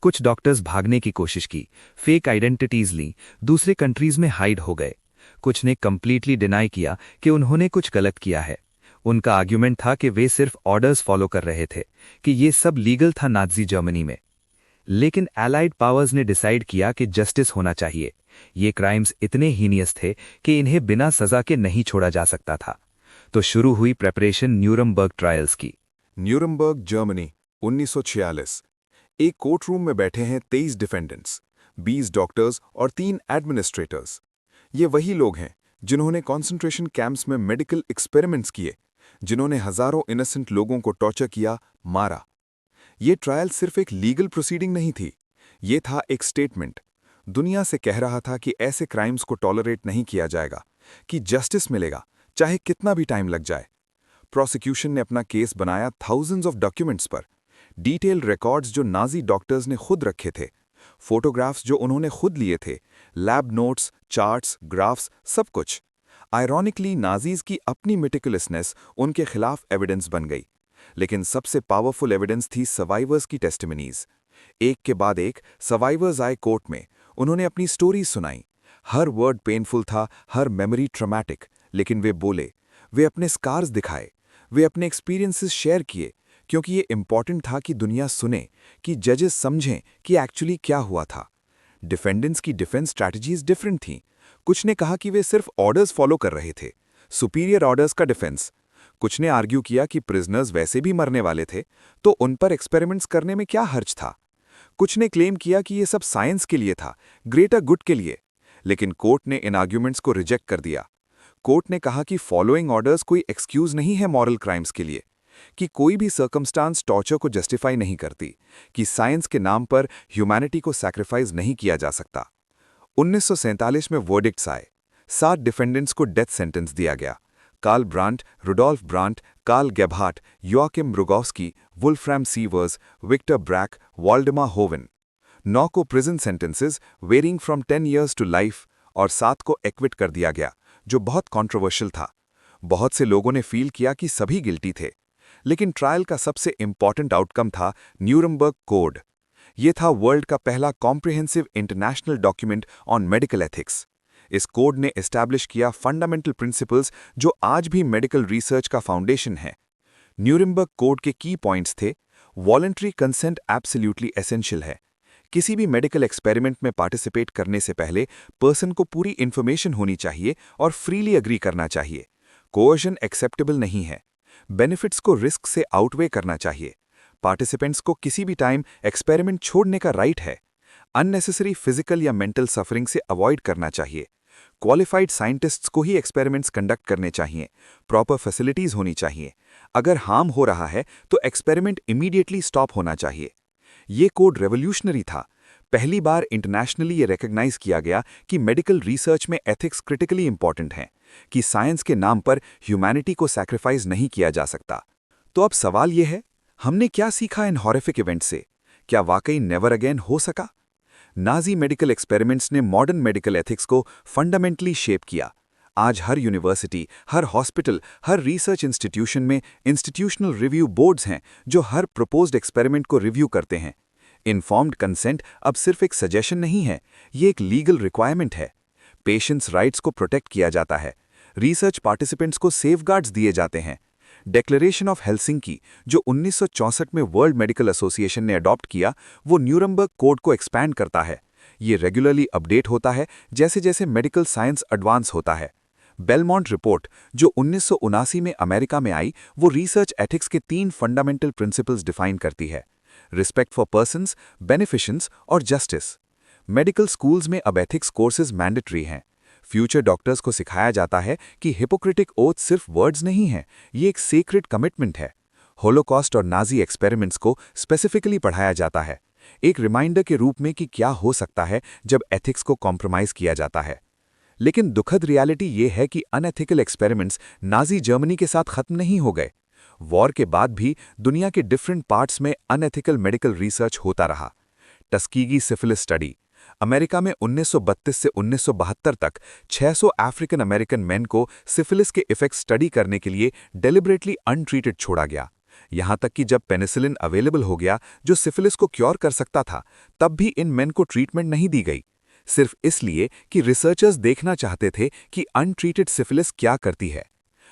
Speaker 3: कुछ डॉक्टर्स भागने की कोशिश की, फेक आइडेंटिटीज ली, दूसरे कंट्रीज में हाइड हो गए। कुछ ने कंप्लीटली डिनाई किया कि उन्होंने कुछ गलत किया है। उनका आर्ग्यूमेंट था कि वे सिर्फ ऑर्डर्स फॉलो कर रहे थे, कि ये सब लीगल था नाज़ी जर्मनी में। लेकिन एलाइड पावर्स ने डिसाइड किया कि जस्टिस होना चाहिए। ये क्राइम्स इतने हीनियस थे कि इन्हें बिना सजा के नहीं छोड़ा जा सकता था। तो शुरू हुई प्रेपरेशन न्यूरमबर्ग ट्रायल्स की। Nuremberg, Germany, 1946। एक कोर्ट रूम में बैठे हैं 23 डिफेंडेंट्स, 20 डॉक्टर्स और 3 एडमिनिस्ट्रेटर्स। ये वही लोग हैं जिन्होंने कॉन्सेंट्रेशन कैंप्स में मेडिकल एक्सपेरिमेंट्स किए, जिन्होंने हजारों इनोसेंट लोगों को टॉर्चर किया, मारा। ये ट्रायल सिर्फ एक लीगल प्रोसीडिंग नहीं थी, ये था एक स्टेटमेंट। दुनिया से कह रहा था कि ऐसे क्राइम्स को टॉलरेट नहीं किया जाएगा, कि जस्टिस मिलेगा चाहे कितना भी टाइम लग जाए। प्रोसिक्यूशन ने अपना केस बनाया थाउजेंड्स ऑफ डॉक्यूमेंट्स पर, डिटेल्ड रिकॉर्ड्स जो नाज़ी डॉक्टर्स ने खुद रखे थे, फोटोग्राफ्स जो उन्होंने खुद लिए थे, लैब नोट्स, चार्ट्स, ग्राफ्स, सब कुछ। आयरॉनिकली नाज़ीज की अपनी मेटिकुलसनेस उनके खिलाफ एविडेंस बन गई। लेकिन सबसे पावरफुल एविडेंस थी सर्वाइवर्स की टेस्टिमनीज। एक के बाद एक सर्वाइवर्स आए कोर्ट में, उन्होंने अपनी स्टोरीज सुनाई। हर वर्ड पेनफुल था, हर मेमोरी ट्रॉमेटिक, लेकिन वे बोले, वे अपने स्कार्स दिखाए, वे अपने एक्सपीरियंसेस शेयर किए, क्योंकि ये इंपॉर्टेंट था कि दुनिया सुने, कि जजेस समझें कि एक्चुअली क्या हुआ था। डिफेंडेंट्स की डिफेंस स्ट्रैटेजीज डिफरेंट थीं। कुछ ने कहा कि वे सिर्फ ऑर्डर्स फॉलो कर रहे थे, सुपीरियर ऑर्डर्स का डिफेंस। कुछ ने आर्ग्यू किया कि प्रिजनर्स वैसे भी मरने वाले थे, तो उन पर एक्सपेरिमेंट्स करने में क्या हर्ज था। कुछ ने क्लेम किया कि ये सब साइंस के लिए था, ग्रेटर गुड के लिए। लेकिन कोर्ट ने इन आर्ग्यूमेंट्स को रिजेक्ट कर दिया। कोर्ट ने कहा कि फॉलोइंग ऑर्डर्स कोई एक्सक्यूज नहीं है मॉरल क्राइम्स के लिए, कि कोई भी सर्कमस्टांस टॉर्चर को जस्टिफाई नहीं करती, कि साइंस के नाम पर ह्यूमैनिटी को सैक्रिफाइस नहीं किया जा सकता। 1947 में वर्डिक्ट्स आए। 7 डिफेंडेंट्स को डेथ सेंटेंस दिया गया। Karl Brandt, Rudolf Brandt, Karl Gebhardt, Joachim Mrugowsky, Wolfram Sievers, Viktor Brack, Waldemar Hoven. 9 को prison sentences varying from 10 years to life और 7 को एक्विट कर दिया गया, जो बहुत कंट्रोवर्शियल था। बहुत से लोगों ने फील किया कि सभी गिल्टी थे। लेकिन ट्रायल का सबसे इंपॉर्टेंट आउटकम था न्यूरमबर्ग कोड। ये था वर्ल्ड का पहला comprehensive international document on medical ethics. इस कोड ने एस्टैब्लिश किया फंडामेंटल प्रिंसिपल्स जो आज भी मेडिकल रिसर्च का फाउंडेशन है। न्यूरमबर्ग कोड के की पॉइंट्स थे: वॉलंटरी कंसेंट एब्सोल्युटली एसेंशियल है। किसी भी मेडिकल एक्सपेरिमेंट में पार्टिसिपेट करने से पहले पर्सन को पूरी इन्फॉर्मेशन होनी चाहिए और फ्रीली अग्री करना चाहिए। कोअर्जन एक्सेप्टेबल नहीं है। बेनिफिट्स को रिस्क से आउटवे करना चाहिए। पार्टिसिपेंट्स को किसी भी टाइम एक्सपेरिमेंट छोड़ने का राइट है। अननेसेसरी फिजिकल या मेंटल सफरिंग से अवॉइड करना चाहिए। क्वालिफाइड साइंटिस्ट्स को ही एक्सपेरिमेंट्स कंडक्ट करने चाहिए। प्रॉपर फैसिलिटीज होनी चाहिए। अगर हार्म हो रहा है तो एक्सपेरिमेंट इमीडिएटली स्टॉप होना चाहिए। ये कोड रेवोल्यूशनरी था। पहली बार इंटरनेशनली ये रिकॉग्नाइज किया गया कि मेडिकल रिसर्च में एथिक्स क्रिटिकली इंपॉर्टेंट हैं, कि साइंस के नाम पर ह्यूमैनिटी को सैक्रिफाइस नहीं किया जा सकता। तो अब सवाल ये है, हमने क्या सीखा इन हॉरिफिक इवेंट से? क्या वाकई नेवर अगेन हो सका? नाजी मेडिकल एक्सपेरिमेंट्स ने मॉडर्न मेडिकल एथिक्स को फंडामेंटली शेप किया। आज हर यूनिवर्सिटी, हर हॉस्पिटल, हर रिसर्च इंस्टीट्यूशन में इंस्टीट्यूशनल रिव्यू बोर्ड्स हैं जो हर प्रपोज्ड एक्सपेरिमेंट को रिव्यू करते हैं। इन्फॉर्म्ड कंसेंट अब सिर्फ एक सजेशन नहीं है, ये एक लीगल रिक्वायरमेंट है। पेशेंट्स राइट्स को प्रोटेक्ट किया जाता है। रिसर्च पार्टिसिपेंट्स को सेफगार्ड्स दिए जाते हैं। डिक्लेरेशन ऑफ हेलसिंकी, जो 1964 में वर्ल्ड मेडिकल एसोसिएशन ने अडॉप्ट किया, वो न्यूरमबर्ग कोड को एक्सपैंड करता है। ये रेगुलरली अपडेट होता है जैसे जैसे मेडिकल साइंस एडवांस होता है। बेलमॉन्ट रिपोर्ट, जो 1979 में अमेरिका में आई, वो रिसर्च एथिक्स के 3 फंडामेंटल प्रिंसिपल्स डिफाइन करती है: रिस्पेक्ट फॉर पर्सन्स, बेनिफिशंस और जस्टिस। मेडिकल स्कूल्स में अब एथिक्स कोर्सेज मैंडेटरी हैं। फ्यूचर डॉक्टर्स को सिखाया जाता है कि हिपोक्रेटिक ओथ सिर्फ वर्ड्स नहीं हैं, ये एक सीक्रेट कमिटमेंट है। होलोकॉस्ट और नाजी एक्सपेरिमेंट्स को स्पेसिफिकली पढ़ाया जाता है, एक रिमाइंडर के रूप में कि क्या हो सकता है जब एथिक्स को कॉम्प्रोमाइज किया जाता है। लेकिन दुखद रियलिटी ये है कि अनएथिकल एक्सपेरिमेंट्स नाजी जर्मनी के साथ खत्म नहीं हो गए। वॉर के बाद भी दुनिया के डिफरेंट पार्ट्स में अनएथिकल मेडिकल रिसर्च होता रहा। टस्कीगी सिफिलिस स्टडी, अमेरिका में 1932 से 1972 तक 600 अफ्रीकन अमेरिकन मेन को सिफिलिस के इफेक्ट्स स्टडी करने के लिए डेलिबरेटली अनट्रीटेड छोड़ा गया। यहां तक कि जब पेनिसिलिन अवेलेबल हो गया जो सिफिलिस को क्योर कर सकता था, तब भी इन मेन को ट्रीटमेंट नहीं दी गई, सिर्फ इसलिए कि रिसर्चर्स देखना चाहते थे कि अनट्रीटेड सिफिलिस क्या करती है।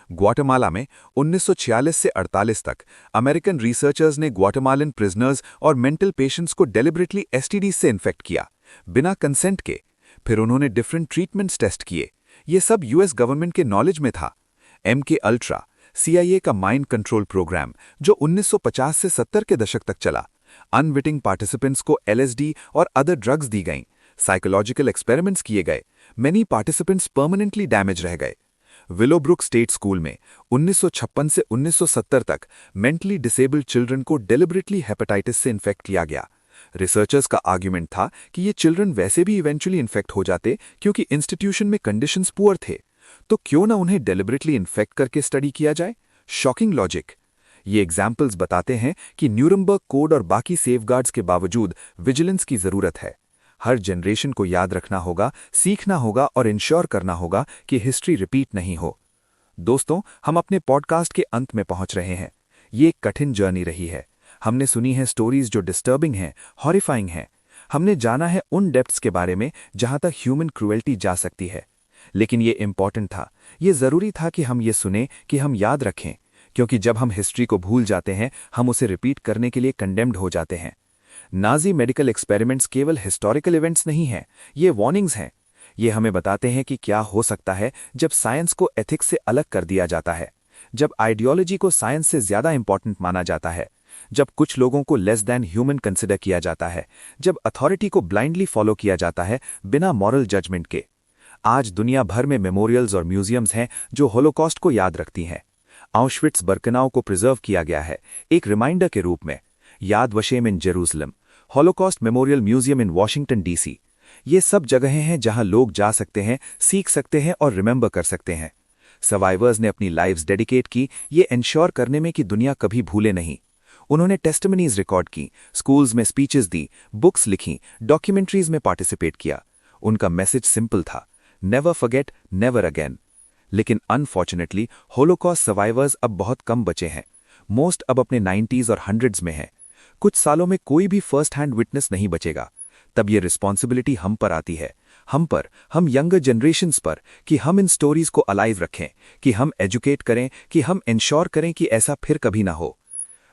Speaker 3: ग्वाटेमाला में 1946 से 48 तक अमेरिकन रिसर्चर्स ने ग्वाटेमालन प्रिजनर्स और मेंटल पेशेंट्स को डेलिबरेटली एसटीडी से इन्फेक्ट किया, बिना कंसेंट के। फिर उन्होंने डिफरेंट ट्रीटमेंट्स टेस्ट किए। ये सब यूएस गवर्नमेंट के नॉलेज में था। MK अल्ट्रा, CIA का माइंड कंट्रोल प्रोग्राम, जो 1950 से 70 के दशक तक चला। अनविटिंग पार्टिसिपेंट्स को LSD और अदर ड्रग्स दी गईं। साइकोलॉजिकल एक्सपेरिमेंट्स किए गए। मेनी पार्टिसिपेंट्स परमानेंटली डैमेज रह गए। विलोब्रुक स्टेट स्कूल में 1956 से 1970 तक मेंटली डिसेबल्ड चिल्ड्रन को डेलिबरेटली हेपेटाइटिस से इन्फेक्ट किया गया। रिसर्चर्स का आर्ग्यूमेंट था कि ये चिल्ड्रन वैसे भी इवेंचुअली इन्फेक्ट हो जाते क्योंकि इंस्टीट्यूशन में कंडीशंस पुअर थे, तो क्यों ना उन्हें डेलिबरेटली इन्फेक्ट करके स्टडी किया जाए। Shocking logic. ये एग्जाम्पल्स बताते हैं कि न्यूरमबर्ग कोड और बाकी सेफगार्ड्स के बावजूद विजिलेंस की जरूरत है। हर जनरेशन को याद रखना होगा, सीखना होगा और इंश्योर करना होगा कि हिस्ट्री रिपीट नहीं हो। दोस्तों, हम अपने पॉडकास्ट के अंत में पहुंच रहे हैं। ये एक कठिन जर्नी रही है। हमने सुनी है स्टोरीज जो डिस्टर्बिंग हैं, हॉरिफाइंग हैं। हमने जाना है उन डेप्थ्स के बारे में जहां तक ह्यूमन क्रुएल्टी जा सकती है। लेकिन ये इंपॉर्टेंट था, ये जरूरी था कि हम ये सुने, कि हम याद रखें, क्योंकि जब हम हिस्ट्री को भूल जाते हैं, हम उसे रिपीट करने के लिए कंडेम्ड हो जाते हैं। नाजी मेडिकल एक्सपेरिमेंट्स केवल हिस्टोरिकल इवेंट्स नहीं हैं, ये वार्निंग्स हैं। ये हमें बताते हैं कि क्या हो सकता है जब साइंस को एथिक्स से अलग कर दिया जाता है, जब आइडियोलॉजी को साइंस से ज्यादा इंपॉर्टेंट माना जाता है, जब कुछ लोगों को लेस दैन ह्यूमन कंसिडर किया जाता है, जब अथॉरिटी को ब्लाइंडली फॉलो किया जाता है बिना मॉरल जजमेंट के। आज दुनिया भर में मेमोरियल्स और म्यूजियम्स हैं जो होलोकॉस्ट को याद रखती हैं। आउशविट्स बर्कनाउ को प्रिजर्व किया गया है एक रिमाइंडर के रूप में। Yad Vashem in Jerusalem, Holocaust memorial museum in Washington DC,
Speaker 2: ये सब जगहें हैं जहां लोग जा सकते हैं, सीख सकते हैं और रिमेंबर कर सकते हैं। सर्वाइवर्स ने अपनी लाइव्स डेडिकेट की ये इंश्योर करने में कि दुनिया कभी भूले नहीं। उन्होंने टेस्टिमनीज रिकॉर्ड की, स्कूल्स में स्पीचेस दी, बुक्स लिखी, डॉक्यूमेंट्रीज में पार्टिसिपेट किया। उनका मैसेज सिंपल था, नेवर फॉरगेट, नेवर अगेन। लेकिन अनफॉर्चुनेटली होलोकॉस्ट सर्वाइवर्स अब बहुत कम बचे हैं। मोस्ट अब अपने 90s और 100s में हैं। कुछ सालों में कोई भी फर्स्ट हैंड विटनेस नहीं बचेगा। तब ये रिस्पॉन्सिबिलिटी हम पर आती है, हम पर, हम यंगर जनरेशन्स पर, कि हम इन स्टोरीज को अलाइव रखें, कि हम एजुकेट करें, कि हम इंश्योर करें कि ऐसा फिर कभी ना हो।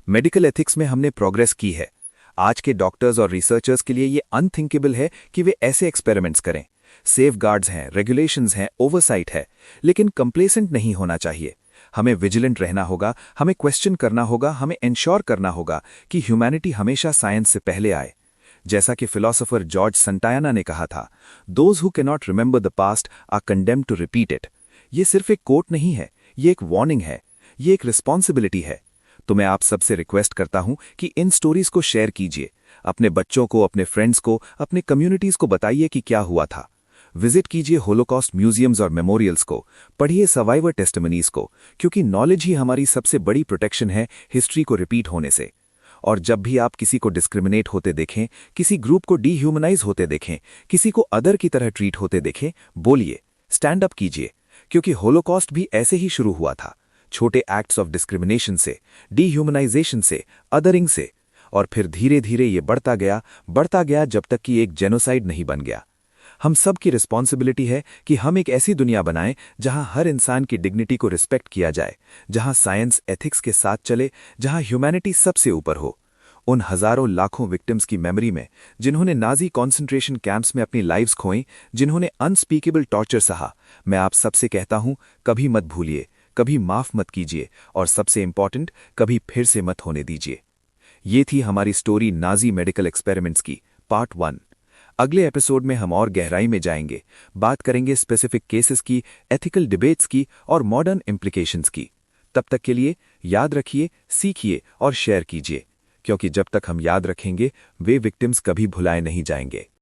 Speaker 2: मेडिकल एथिक्स में हमने प्रोग्रेस की है। आज के डॉक्टर्स और रिसर्चर्स के लिए ये अनथिंकेबल है कि वे ऐसे एक्सपेरिमेंट्स करें। सेफगार्ड्स हैं, रेगुलेशंस हैं, ओवरसाइट है, लेकिन कंप्लेसेंट नहीं होना चाहिए। हमें विजिलेंट रहना होगा, हमें क्वेश्चन करना होगा, हमें इंश्योर करना होगा कि ह्यूमैनिटी हमेशा साइंस से पहले आए। जैसा कि फिलोसोफर जॉर्ज संटायाना ने कहा था, those who can not remember the past are condemned to repeat it. ये सिर्फ एक कोट नहीं है, ये एक वार्निंग है, ये एक रिस्पॉन्सिबिलिटी है। तो मैं आप सबसे रिक्वेस्ट करता हूं कि इन स्टोरीज को शेयर कीजिए, अपने बच्चों को, अपने फ्रेंड्स को, अपने कम्युनिटीज को बताइए कि क्या हुआ था। विजिट कीजिए होलोकॉस्ट म्यूजियम्स और मेमोरियल्स को, पढ़िए सर्वाइवर टेस्टिमनीज को, क्योंकि नॉलेज ही हमारी सबसे बड़ी प्रोटेक्शन है हिस्ट्री को रिपीट होने से। और जब भी आप किसी को डिस्क्रिमिनेट होते देखें, किसी ग्रुप को डीह्यूमनाइज होते देखें, किसी को अदर की तरह ट्रीट होते देखें, बोलिए, स्टैंड अप कीजिए, क्योंकि होलोकॉस्ट भी ऐसे ही शुरू हुआ था, छोटे एक्ट्स ऑफ डिस्क्रिमिनेशन से, डीह्यूमनाइजेशन से, अदरिंग से, और फिर धीरे धीरे ये बढ़ता गया जब तक कि एक जेनोसाइड नहीं बन गया। हम सब की रिस्पॉन्सिबिलिटी है कि हम एक ऐसी दुनिया बनाएं जहां हर इंसान की डिग्निटी को रिस्पेक्ट किया जाए, जहां साइंस एथिक्स के साथ चले, जहां ह्यूमैनिटी सबसे ऊपर हो। उन हजारों लाखों विक्टिम्स की मेमोरी में, जिन्होंने नाजी कॉन्सेंट्रेशन कैंप्स में अपनी लाइव्स खोई, जिन्होंने अनस्पीकेबल टॉर्चर सहा, मैं आप सबसे कहता हूं, कभी मत भूलिए, कभी माफ मत कीजिए, और सबसे इंपॉर्टेंट, कभी फिर से मत होने दीजिए। ये थी हमारी स्टोरी नाजी मेडिकल एक्सपेरिमेंट्स की, पार्ट 1। अगले एपिसोड में हम और गहराई में जाएंगे, बात करेंगे स्पेसिफिक केसेस की, एथिकल डिबेट्स की और मॉडर्न इम्प्लीकेशंस की। तब तक के लिए याद रखिए, सीखिए और शेयर कीजिए, क्योंकि जब तक हम याद रखेंगे, वे विक्टिम्स कभी भुलाए नहीं जाएंगे।